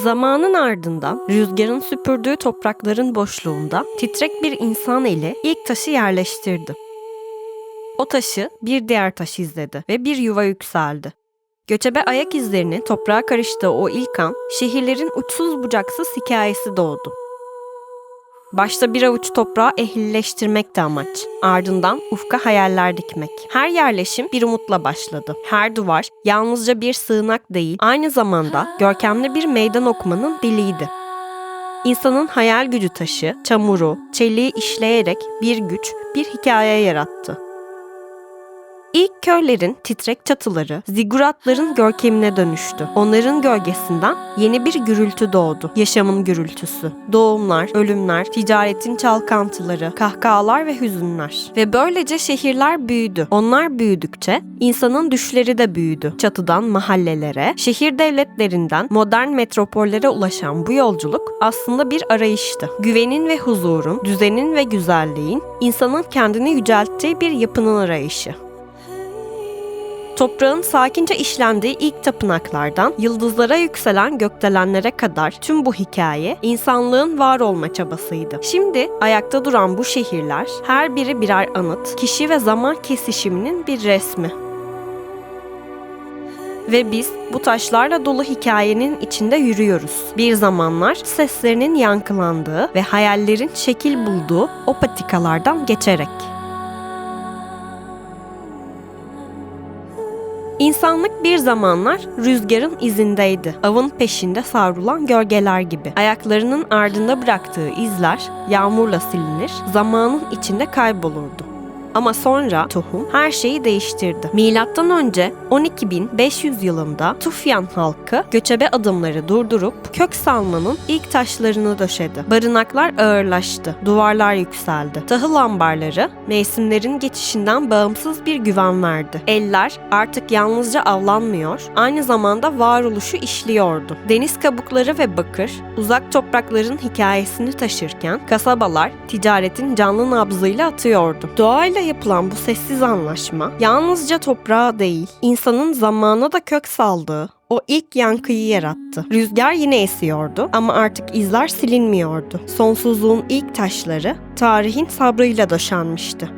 Zamanın ardından rüzgarın süpürdüğü toprakların boşluğunda titrek bir insan eli ilk taşı yerleştirdi. O taşı bir diğer taş izledi ve bir yuva yükseldi. Göçebe ayak izlerini toprağa karıştığı o ilk an, şehirlerin uçsuz bucaksız hikayesi doğdu. Başta bir avuç toprağı ehlileştirmekti amaç. Ardından ufka hayaller dikmek. Her yerleşim bir umutla başladı. Her duvar yalnızca bir sığınak değil, aynı zamanda görkemli bir meydan okumanın diliydi. İnsanın hayal gücü taşı, çamuru, çeliği işleyerek bir güç, bir hikaye yarattı. İlk köylerin titrek çatıları ziguratların görkemine dönüştü. Onların gölgesinden yeni bir gürültü doğdu. Yaşamın gürültüsü. Doğumlar, ölümler, ticaretin çalkantıları, kahkahalar ve hüzünler. Ve böylece şehirler büyüdü. Onlar büyüdükçe insanın düşleri de büyüdü. Çatıdan mahallelere, şehir devletlerinden modern metropollere ulaşan bu yolculuk aslında bir arayıştı. Güvenin ve huzurun, düzenin ve güzelliğin, insanın kendini yücelttiği bir yapının arayışı. Toprağın sakince işlendiği ilk tapınaklardan yıldızlara yükselen gökdelenlere kadar tüm bu hikaye insanlığın var olma çabasıydı. Şimdi ayakta duran bu şehirler her biri birer anıt, kişi ve zaman kesişiminin bir resmi. Ve biz bu taşlarla dolu hikayenin içinde yürüyoruz. Bir zamanlar seslerinin yankılandığı ve hayallerin şekil bulduğu o patikalardan geçerek. İnsanlık bir zamanlar rüzgarın izindeydi. Avın peşinde savrulan gölgeler gibi. Ayaklarının ardında bıraktığı izler yağmurla silinir, zamanın içinde kaybolurdu. Ama sonra tohum her şeyi değiştirdi. Milattan önce 12.500 yılında Tufyan halkı göçebe adımları durdurup kök salmanın ilk taşlarını döşedi. Barınaklar ağırlaştı, duvarlar yükseldi. Tahıl ambarları mevsimlerin geçişinden bağımsız bir güven verdi. Eller artık yalnızca avlanmıyor, aynı zamanda varoluşu işliyordu. Deniz kabukları ve bakır uzak toprakların hikayesini taşırken kasabalar ticaretin canlı nabzıyla atıyordu. Doğayla yapılan bu sessiz anlaşma yalnızca toprağa değil, insanın zamana da kök saldığı o ilk yankıyı yarattı. Rüzgar yine esiyordu ama artık izler silinmiyordu. Sonsuzluğun ilk taşları tarihin sabrıyla döşenmişti.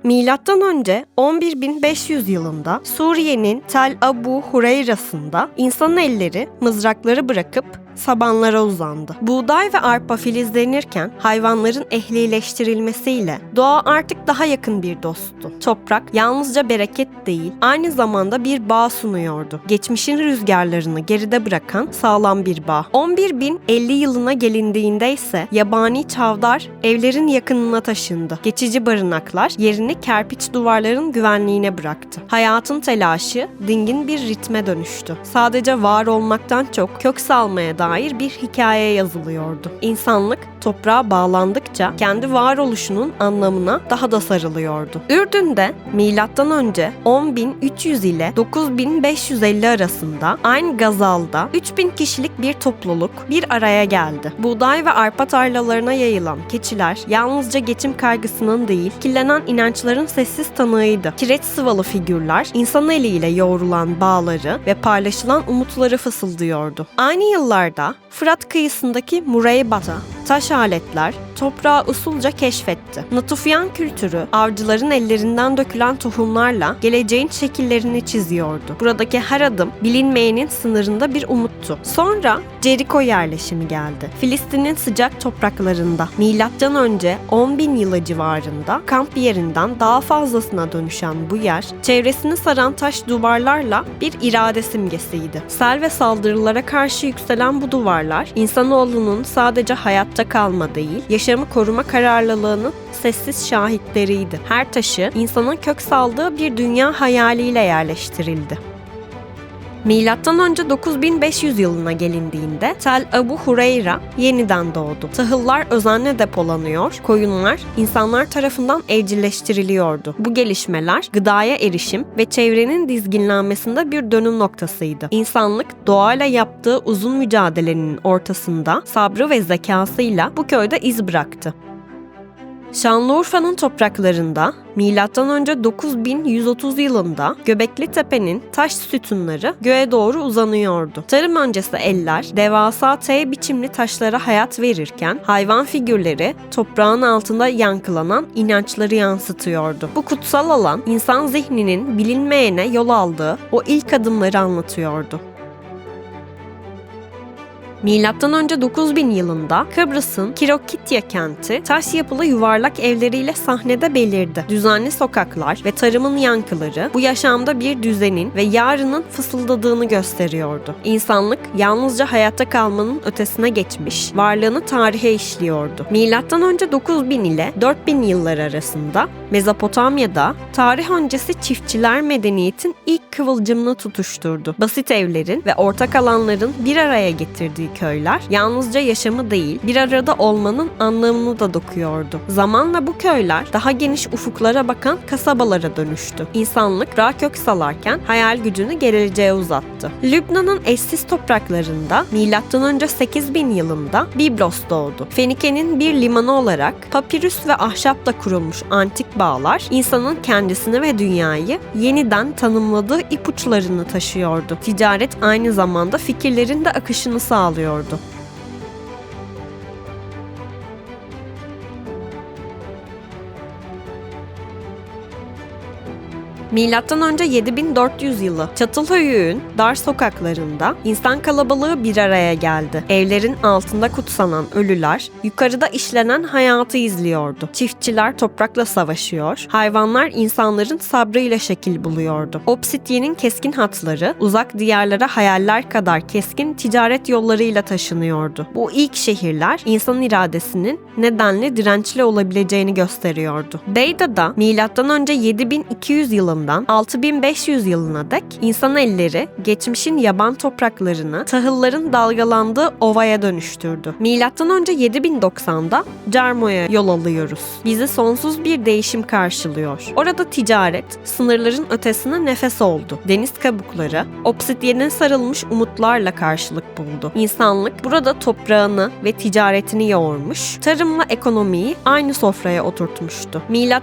Milattan önce 11.500 yılında Suriye'nin Tel Abu Hureyra'sında insan elleri mızrakları bırakıp sabanlara uzandı. Buğday ve arpa filizlenirken hayvanların ehlileştirilmesiyle doğa artık daha yakın bir dosttu. Toprak yalnızca bereket değil, aynı zamanda bir bağ sunuyordu. Geçmişin rüzgarlarını geride bırakan sağlam bir bağ. 11.050 yılına gelindiğinde ise yabani çavdar evlerin yakınına taşındı. Geçici barınaklar yerini kerpiç duvarların güvenliğine bıraktı. Hayatın telaşı dingin bir ritme dönüştü. Sadece var olmaktan çok kök salmaya dair bir hikaye yazılıyordu. İnsanlık toprağa bağlandıkça kendi varoluşunun anlamına daha da sarılıyordu. Ürdün'de milattan önce 10.300 ile 9.550 arasında aynı Gazal'da 3.000 kişilik bir topluluk bir araya geldi. Buğday ve arpa tarlalarına yayılan keçiler yalnızca geçim kaygısının değil, kirlenen inançların sessiz tanığıydı. Kireç sıvalı figürler insan eliyle yoğrulan bağları ve paylaşılan umutları fısıldıyordu. Aynı yıllarda Fırat kıyısındaki Mureyba'da taş aletler toprağı usulca keşfetti. Natufyan kültürü avcıların ellerinden dökülen tohumlarla geleceğin şekillerini çiziyordu. Buradaki her adım bilinmeyenin sınırında bir umuttu. Sonra Ceriko yerleşimi geldi. Filistin'in sıcak topraklarında milattan önce 10.000 yılı civarında kamp yerinden daha fazlasına dönüşen bu yer çevresini saran taş duvarlarla bir irade simgesiydi. Sel ve saldırılara karşı yükselen bu duvarlar insanoğlunun sadece hayatta kalma değil, yaşamı koruma kararlılığının sessiz şahitleriydi. Her taşı insanın kök saldığı bir dünya hayaliyle yerleştirildi. Milattan önce 9500 yılına gelindiğinde Tel Abu Hureyra yeniden doğdu. Tahıllar özenle depolanıyor, koyunlar insanlar tarafından evcilleştiriliyordu. Bu gelişmeler gıdaya erişim ve çevrenin dizginlenmesinde bir dönüm noktasıydı. İnsanlık doğayla yaptığı uzun mücadelenin ortasında sabrı ve zekasıyla bu köyde iz bıraktı. Şanlıurfa'nın topraklarında M.Ö. 9130 yılında Göbekli Tepe'nin taş sütunları göğe doğru uzanıyordu. Tarım öncesi eller devasa T biçimli taşlara hayat verirken hayvan figürleri toprağın altında yankılanan inançları yansıtıyordu. Bu kutsal alan insan zihninin bilinmeyene yol aldığı o ilk adımları anlatıyordu. M.Ö. 9000 yılında Kıbrıs'ın Kirokitya kenti taş yapılı yuvarlak evleriyle sahnede belirdi. Düzenli sokaklar ve tarımın yankıları bu yaşamda bir düzenin ve yarının fısıldadığını gösteriyordu. İnsanlık yalnızca hayatta kalmanın ötesine geçmiş, varlığını tarihe işliyordu. M.Ö. 9000 ile 4000 yıllar arasında Mezopotamya'da tarih öncesi çiftçiler medeniyetin ilk kıvılcımını tutuşturdu. Basit evlerin ve ortak alanların bir araya getirdiği köyler yalnızca yaşamı değil, bir arada olmanın anlamını da dokuyordu. Zamanla bu köyler daha geniş ufuklara bakan kasabalara dönüştü. İnsanlık rağa kök salarken hayal gücünü geleceğe uzattı. Lübnan'ın eşsiz topraklarında M.Ö. 8000 yılında Biblos doğdu. Fenike'nin bir limanı olarak papirüs ve ahşapla kurulmuş antik bağlar, insanın kendisini ve dünyayı yeniden tanımladığı ipuçlarını taşıyordu. Ticaret aynı zamanda fikirlerin de akışını sağlıyordu. M.Ö. 7400 yılı Çatalhöyük'ün dar sokaklarında insan kalabalığı bir araya geldi. Evlerin altında kutsanan ölüler yukarıda işlenen hayatı izliyordu. Çiftçiler toprakla savaşıyor, hayvanlar insanların sabrıyla şekil buluyordu. Obsidyenin keskin hatları uzak diyarlara hayaller kadar keskin ticaret yollarıyla taşınıyordu. Bu ilk şehirler insan iradesinin nedenli dirençli olabileceğini gösteriyordu. Beyda'da M.Ö. 7200 yılında 6500 yılına dek insan elleri geçmişin yaban topraklarını tahılların dalgalandığı ovaya dönüştürdü. M.Ö. 7090'da Cermo'ya yol alıyoruz. Bizi sonsuz bir değişim karşılıyor. Orada ticaret sınırların ötesine nefes oldu. Deniz kabukları obsidyenin sarılmış umutlarla karşılık buldu. İnsanlık burada toprağını ve ticaretini yoğurmuş, tarımla ekonomiyi aynı sofraya oturtmuştu. M.Ö.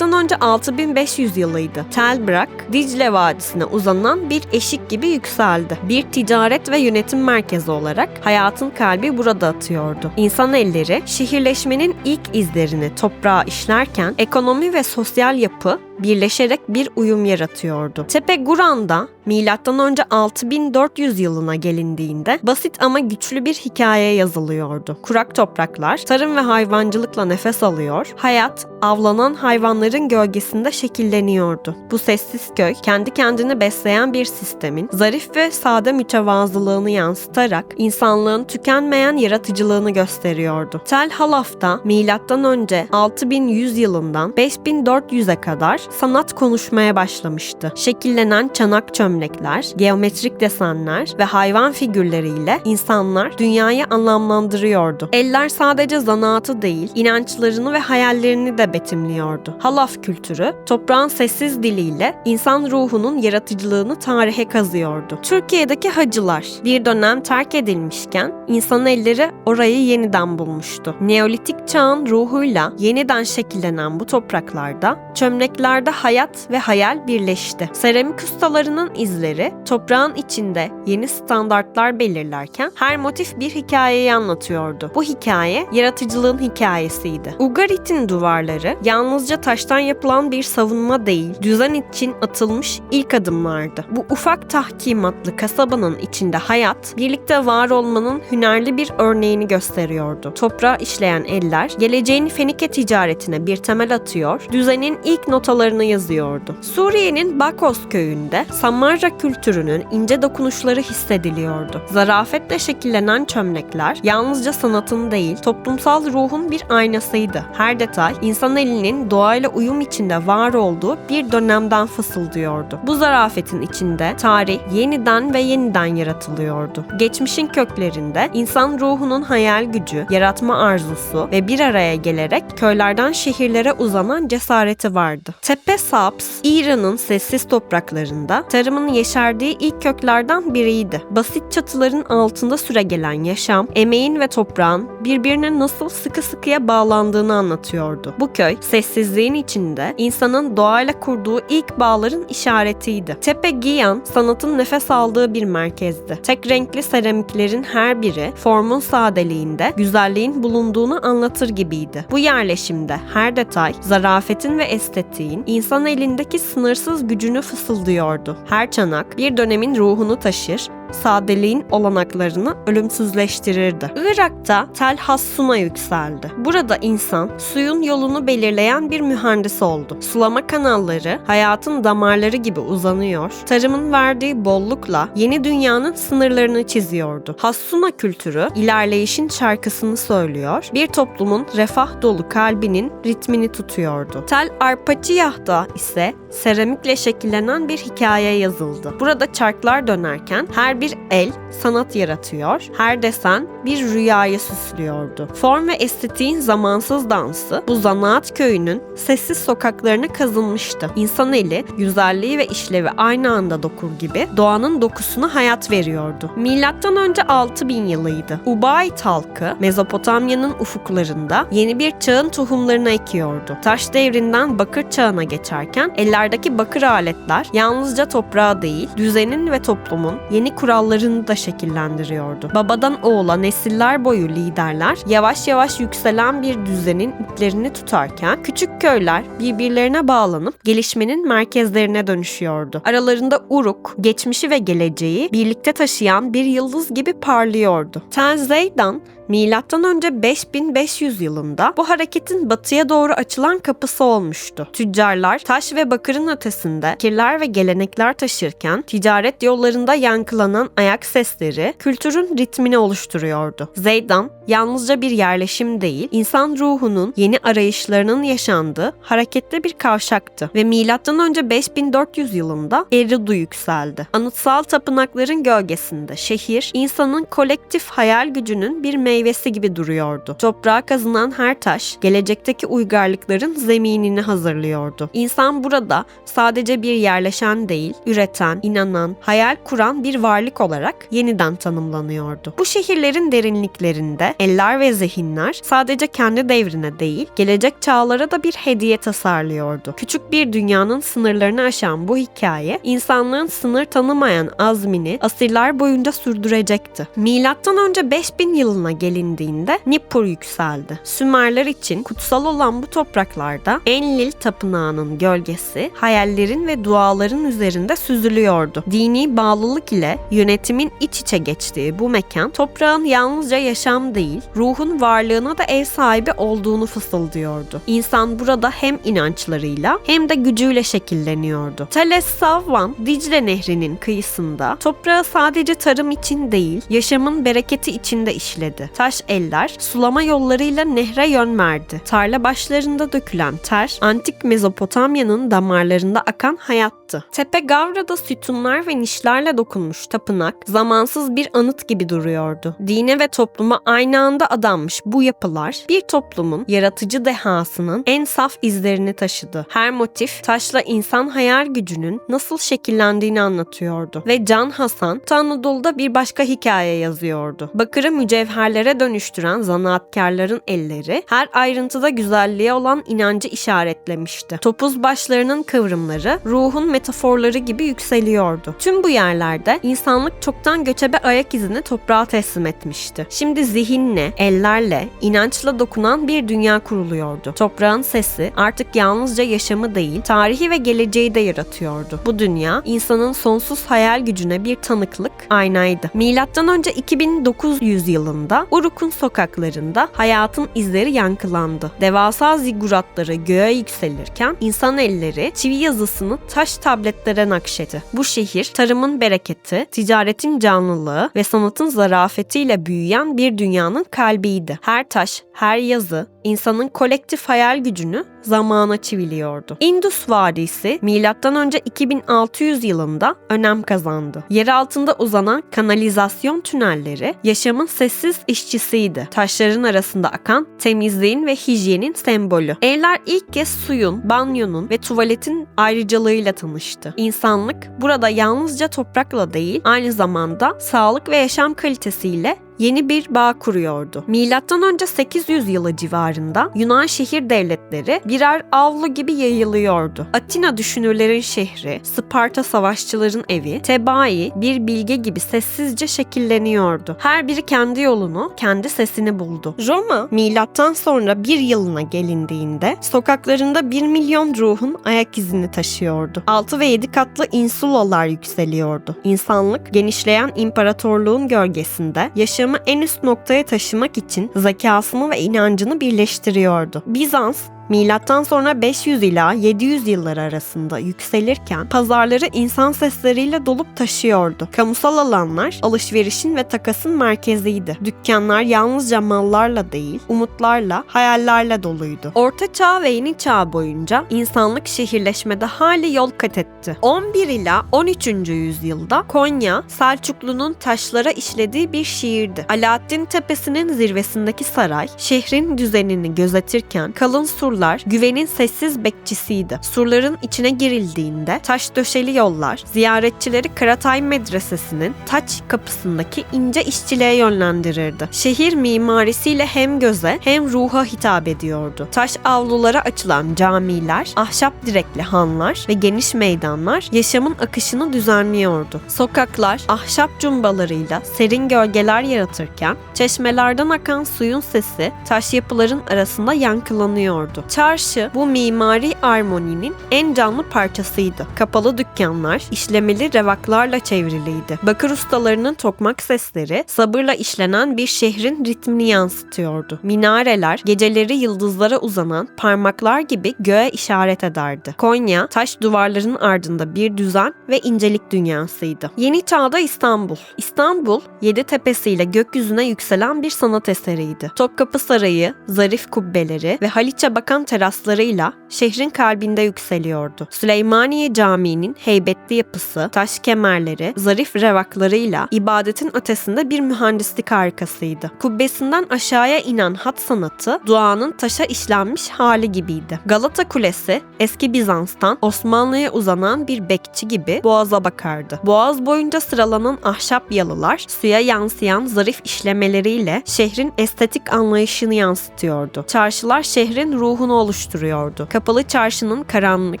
6500 yılıydı. Telbrak, Dicle Vadisi'ne uzanan bir eşik gibi yükseldi. Bir ticaret ve yönetim merkezi olarak hayatın kalbi burada atıyordu. İnsan elleri şehirleşmenin ilk izlerini toprağa işlerken ekonomi ve sosyal yapı birleşerek bir uyum yaratıyordu. Tepeguran'da M.Ö. 6400 yılına gelindiğinde basit ama güçlü bir hikaye yazılıyordu. Kurak topraklar tarım ve hayvancılıkla nefes alıyor, hayat avlanan hayvanların gölgesinde şekilleniyordu. Bu sessiz köy kendi kendini besleyen bir sistemin zarif ve sade mütevazılığını yansıtarak insanlığın tükenmeyen yaratıcılığını gösteriyordu. Tel Halaf'ta M.Ö. 6100 yılından 5400'e kadar sanat konuşmaya başlamıştı. Şekillenen çanak çömlekler, geometrik desenler ve hayvan figürleriyle insanlar dünyayı anlamlandırıyordu. Eller sadece zanaatı değil, inançlarını ve hayallerini de betimliyordu. Halaf kültürü, toprağın sessiz diliyle insan ruhunun yaratıcılığını tarihe kazıyordu. Türkiye'deki hacılar bir dönem terk edilmişken insan elleri orayı yeniden bulmuştu. Neolitik çağın ruhuyla yeniden şekillenen bu topraklarda çömleklerde hayat ve hayal birleşti. Seramik ustalarının izleri toprağın içinde yeni standartlar belirlerken her motif bir hikayeyi anlatıyordu. Bu hikaye yaratıcılığın hikayesiydi. Ugarit'in duvarları yalnızca taştan yapılan bir savunma değil, düzen için atılmış ilk adımlardı. Bu ufak tahkimatlı kasabanın içinde hayat, birlikte var olmanın hünerli bir örneğini gösteriyordu. Toprağa işleyen eller, geleceğin Fenike ticaretine bir temel atıyor, düzenin ilk notalarını yazıyordu. Suriye'nin Bakos köyünde Samarra kültürünün ince dokunuşları hissediliyordu. Zarafetle şekillenen çömlekler yalnızca sanatın değil, toplumsal ruhun bir aynasıydı. Her detay insan elinin doğayla uyum içinde var olduğu bir dönemden fısıldıyordu. Bu zarafetin içinde tarih yeniden ve yeniden yaratılıyordu. Geçmişin köklerinde insan ruhunun hayal gücü, yaratma arzusu ve bir araya gelerek köylerden şehirlere uzanan cesareti vardı. Tepe Saps, İran'ın sessiz topraklarında tarımın yeşerdiği ilk köklerden biriydi. Basit çatıların altında süregelen yaşam, emeğin ve toprağın birbirine nasıl sıkı sıkıya bağlandığını anlatıyordu. Bu köy, sessizliğin içinde insanın doğayla kurduğu ilk bağların işaretiydi. Tepe Giyan, sanatın nefes aldığı bir merkezdi. Tek renkli seramiklerin her biri, formun sadeliğinde güzelliğin bulunduğunu anlatır gibiydi. Bu yerleşimde her detay, zarafetin ve estetiğin insan elindeki sınırsız gücünü fısıldıyordu. Her çanak bir dönemin ruhunu taşır, sadeliğin olanaklarını ölümsüzleştirirdi. Irak'ta Tel Hassuna yükseldi. Burada insan suyun yolunu belirleyen bir mühendis oldu. Sulama kanalları hayatın damarları gibi uzanıyor, tarımın verdiği bollukla yeni dünyanın sınırlarını çiziyordu. Hassuna kültürü ilerleyişin şarkısını söylüyor, bir toplumun refah dolu kalbinin ritmini tutuyordu. Tel Arpacıyah'da ise seramikle şekillenen bir hikaye yazıldı. Burada çarklar dönerken her bir el sanat yaratıyor, her desen bir rüyayı süslüyordu. Form ve estetiğin zamansız dansı bu zanaat köyünün sessiz sokaklarına kazınmıştı. İnsan eli, güzelliği ve işlevi aynı anda dokur gibi doğanın dokusuna hayat veriyordu. Milattan önce 6000 yılıydı. Ubayd halkı Mezopotamya'nın ufuklarında yeni bir çağın tohumlarını ekiyordu. Taş devrinden bakır çağına geçerken ellerdeki bakır aletler yalnızca toprağı değil, düzenin ve toplumun yeni kurallarını da şekillendiriyordu. Babadan oğula nesiller boyu liderler yavaş yavaş yükselen bir düzenin iplerini tutarken küçük köyler birbirlerine bağlanıp gelişmenin merkezlerine dönüşüyordu. Aralarında Uruk, geçmişi ve geleceği birlikte taşıyan bir yıldız gibi parlıyordu. Tel Zeydan Milattan önce 5500 yılında bu hareketin batıya doğru açılan kapısı olmuştu. Tüccarlar taş ve bakırın ötesinde fikirler ve gelenekler taşırken ticaret yollarında yankılanan ayak sesleri kültürün ritmini oluşturuyordu. Zeydan yalnızca bir yerleşim değil, insan ruhunun yeni arayışlarının yaşandığı hareketli bir kavşaktı ve milattan önce 5400 yılında Eridu yükseldi. Anıtsal tapınakların gölgesinde şehir, insanın kolektif hayal gücünün bir meyvesi gibi duruyordu. Toprağa kazınan her taş, gelecekteki uygarlıkların zeminini hazırlıyordu. İnsan burada sadece bir yerleşen değil, üreten, inanan, hayal kuran bir varlık olarak yeniden tanımlanıyordu. Bu şehirlerin derinliklerinde eller ve zihinler sadece kendi devrine değil, gelecek çağlara da bir hediye tasarlıyordu. Küçük bir dünyanın sınırlarını aşan bu hikaye, insanlığın sınır tanımayan azmini asırlar boyunca sürdürecekti. Milattan önce 5000 yılına gelindiğinde Nippur yükseldi. Sümerler için kutsal olan bu topraklarda Enlil tapınağının gölgesi hayallerin ve duaların üzerinde süzülüyordu. Dini bağlılık ile yönetimin iç içe geçtiği bu mekan toprağın yalnızca yaşam değil, ruhun varlığına da ev sahibi olduğunu fısıldıyordu. İnsan burada hem inançlarıyla hem de gücüyle şekilleniyordu. Tel Es-Savvan, Dicle Nehri'nin kıyısında toprağı sadece tarım için değil, yaşamın bereketi içinde işledi. Taş eller sulama yollarıyla nehre yön verdi. Tarla başlarında dökülen ter, antik Mezopotamya'nın damarlarında akan hayattı. Tepe Gavra'da sütunlar ve nişlerle dokunmuş tapınak, zamansız bir anıt gibi duruyordu. Dine ve topluma aynı anda adanmış bu yapılar, bir toplumun yaratıcı dehasının en saf izlerini taşıdı. Her motif, taşla insan hayal gücünün nasıl şekillendiğini anlatıyordu. Ve Can Hasan, Anadolu'da bir başka hikaye yazıyordu. Bakırı mücevherlere dönüştüren zanaatkarların elleri, her ayrıntıda güzelliğe olan inancı işaretlemişti. Topuz başlarının kıvrımları, ruhun metaforları gibi yükseliyordu. Tüm bu yerlerde insanlık çoktan göçebe ayak izini toprağa teslim etmişti. Şimdi zihinle, ellerle, inançla dokunan bir dünya kuruluyordu. Toprağın sesi artık yalnızca yaşamı değil, tarihi ve geleceği de yaratıyordu. Bu dünya, insanın sonsuz hayal gücüne bir tanıklık, aynaydı. Milattan önce 2900 yılında Uruk'un sokaklarında hayatın izleri yankılandı. Devasa ziguratları göğe yükselirken insan elleri çivi yazısını taş tabletlere nakşetti. Bu şehir tarımın bereketi, ticaretin canlılığı ve sanatın zarafetiyle büyüyen bir dünyanın kalbiydi. Her taş, her yazı insanın kolektif hayal gücünü zamana çiviliyordu. Indus Vadisi M.Ö. 2600 yılında önem kazandı. Yer altında uzanan kanalizasyon tünelleri yaşamın sessiz işçisiydi. Taşların arasında akan temizliğin ve hijyenin sembolü. Evler ilk kez suyun, banyonun ve tuvaletin ayrıcalığıyla tanıştı. İnsanlık burada yalnızca toprakla değil, aynı zamanda sağlık ve yaşam kalitesiyle yeni bir bağ kuruyordu. M.Ö. 800 yılı civarında Yunan şehir devletleri birer avlu gibi yayılıyordu. Atina düşünürlerin şehri, Sparta savaşçıların evi, Tebai bir bilge gibi sessizce şekilleniyordu. Her biri kendi yolunu, kendi sesini buldu. Roma, milattan sonra 1 yılına gelindiğinde sokaklarında 1 milyon ruhun ayak izini taşıyordu. 6 ve 7 katlı insulalar yükseliyordu. İnsanlık, genişleyen imparatorluğun gölgesinde yaşamı en üst noktaya taşımak için zekasını ve inancını birleştiriyordu. Bizans, Milattan sonra 500 ila 700 yılları arasında yükselirken pazarları insan sesleriyle dolup taşıyordu. Kamusal alanlar alışverişin ve takasın merkeziydi. Dükkanlar yalnızca mallarla değil, umutlarla, hayallerle doluydu. Orta Çağ ve Yeni Çağ boyunca insanlık şehirleşmede hali yol kat etti. 11 ila 13. yüzyılda Konya, Selçuklu'nun taşlara işlediği bir şiirdi. Alaaddin Tepesi'nin zirvesindeki saray, şehrin düzenini gözetirken kalın surlar güvenin sessiz bekçisiydi. Surların içine girildiğinde taş döşeli yollar ziyaretçileri Karatay Medresesi'nin taç kapısındaki ince işçiliğe yönlendirirdi. Şehir mimarisiyle hem göze hem ruha hitap ediyordu. Taş avlulara açılan camiler, ahşap direkli hanlar ve geniş meydanlar yaşamın akışını düzenliyordu. Sokaklar ahşap cumbalarıyla serin gölgeler yaratırken çeşmelerden akan suyun sesi taş yapıların arasında yankılanıyordu. Çarşı bu mimari armoninin en canlı parçasıydı. Kapalı dükkanlar işlemeli revaklarla çevriliydi. Bakır ustalarının tokmak sesleri sabırla işlenen bir şehrin ritmini yansıtıyordu. Minareler geceleri yıldızlara uzanan parmaklar gibi göğe işaret ederdi. Konya taş duvarların ardında bir düzen ve incelik dünyasıydı. Yeni Çağ'da İstanbul. İstanbul yedi tepesiyle gökyüzüne yükselen bir sanat eseriydi. Topkapı Sarayı, zarif kubbeleri ve Haliç'e bakan teraslarıyla şehrin kalbinde yükseliyordu. Süleymaniye Camii'nin heybetli yapısı, taş kemerleri, zarif revaklarıyla ibadetin ötesinde bir mühendislik harikasıydı. Kubbesinden aşağıya inen hat sanatı, duanın taşa işlenmiş hali gibiydi. Galata Kulesi, eski Bizans'tan Osmanlı'ya uzanan bir bekçi gibi boğaza bakardı. Boğaz boyunca sıralanan ahşap yalılar, suya yansıyan zarif işlemeleriyle şehrin estetik anlayışını yansıtıyordu. Çarşılar şehrin ruhunu oluşturuyordu. Kapalı çarşının karanlık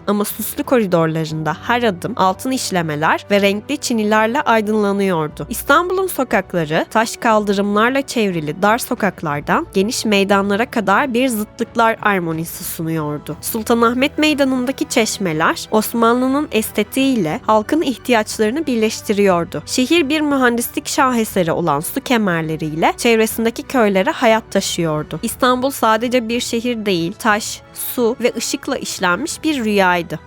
ama süslü koridorlarında her adım altın işlemeler ve renkli çinilerle aydınlanıyordu. İstanbul'un sokakları taş kaldırımlarla çevrili dar sokaklardan geniş meydanlara kadar bir zıtlıklar armonisi sunuyordu. Sultanahmet Meydanı'ndaki çeşmeler Osmanlı'nın estetiğiyle halkın ihtiyaçlarını birleştiriyordu. Şehir bir mühendislik şaheseri olan su kemerleriyle çevresindeki köylere hayat taşıyordu. İstanbul sadece bir şehir değil, taş, su ve ışıkla işlenmiş bir rüyaydı.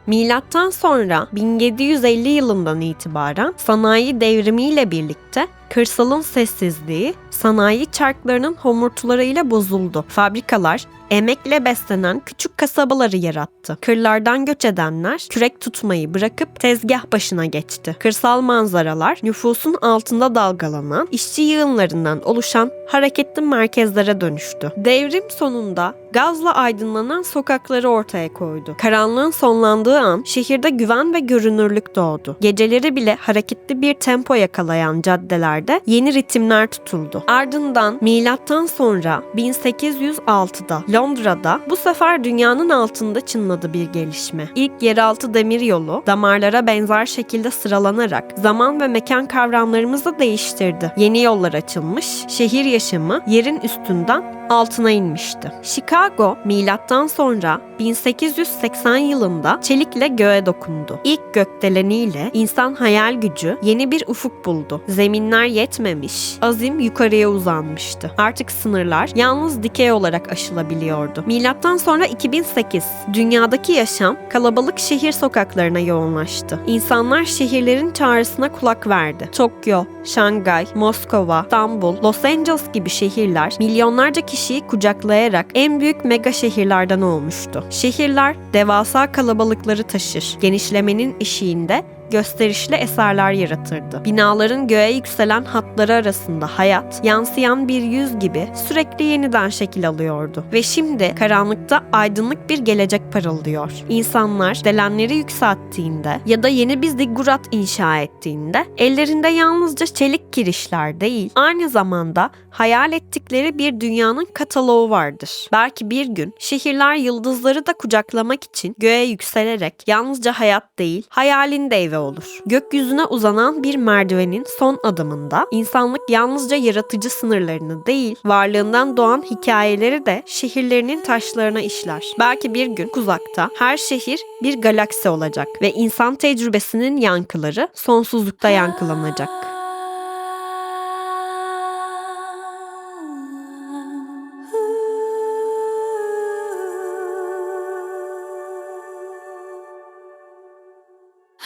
Milattan sonra 1750 yılından itibaren sanayi devrimiyle birlikte kırsalın sessizliği sanayi çarklarının homurtularıyla bozuldu. Fabrikalar emekle beslenen küçük kasabaları yarattı. Kırlardan göç edenler kürek tutmayı bırakıp tezgah başına geçti. Kırsal manzaralar nüfusun altında dalgalanan işçi yığınlarından oluşan hareketli merkezlere dönüştü. Devrim sonunda gazla aydınlanan sokakları ortaya koydu. Karanlığın sonlandığı an şehirde güven ve görünürlük doğdu. Geceleri bile hareketli bir tempo yakalayan caddelerde yeni ritimler tutuldu. Ardından milattan sonra 1806'da Londra'da bu sefer dünyanın altında çınladı bir gelişme. İlk yeraltı demiryolu damarlara benzer şekilde sıralanarak zaman ve mekan kavramlarımızı değiştirdi. Yeni yollar açılmış, şehir yaşamı yerin üstünden altına inmişti. Chicago milattan sonra 1880 yılında çelikle göğe dokundu. İlk gökdeleniyle insan hayal gücü yeni bir ufuk buldu. Zeminler yetmemiş, azim yukarıya yukarıya uzanmıştı. Artık sınırlar yalnız dikey olarak aşılabiliyordu. Milattan sonra 2008, dünyadaki yaşam kalabalık şehir sokaklarına yoğunlaştı. İnsanlar şehirlerin çağrısına kulak verdi. Tokyo, Şangay, Moskova, İstanbul, Los Angeles gibi şehirler milyonlarca kişiyi kucaklayarak en büyük mega şehirlerden olmuştu. Şehirler devasa kalabalıkları taşır. Genişlemenin eşiğinde gösterişli eserler yaratırdı. Binaların göğe yükselen hatları arasında hayat, yansıyan bir yüz gibi sürekli yeniden şekil alıyordu. Ve şimdi karanlıkta aydınlık bir gelecek parıldıyor. İnsanlar delenleri yükselttiğinde ya da yeni bir ziggurat inşa ettiğinde ellerinde yalnızca çelik kirişler değil, aynı zamanda hayal ettikleri bir dünyanın kataloğu vardır. Belki bir gün şehirler yıldızları da kucaklamak için göğe yükselerek yalnızca hayat değil, hayalin de evi olur. Gökyüzüne uzanan bir merdivenin son adımında insanlık yalnızca yaratıcı sınırlarını değil, varlığından doğan hikayeleri de şehirlerinin taşlarına işler. Belki bir gün uzakta her şehir bir galaksi olacak ve insan tecrübesinin yankıları sonsuzlukta yankılanacak.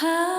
Ah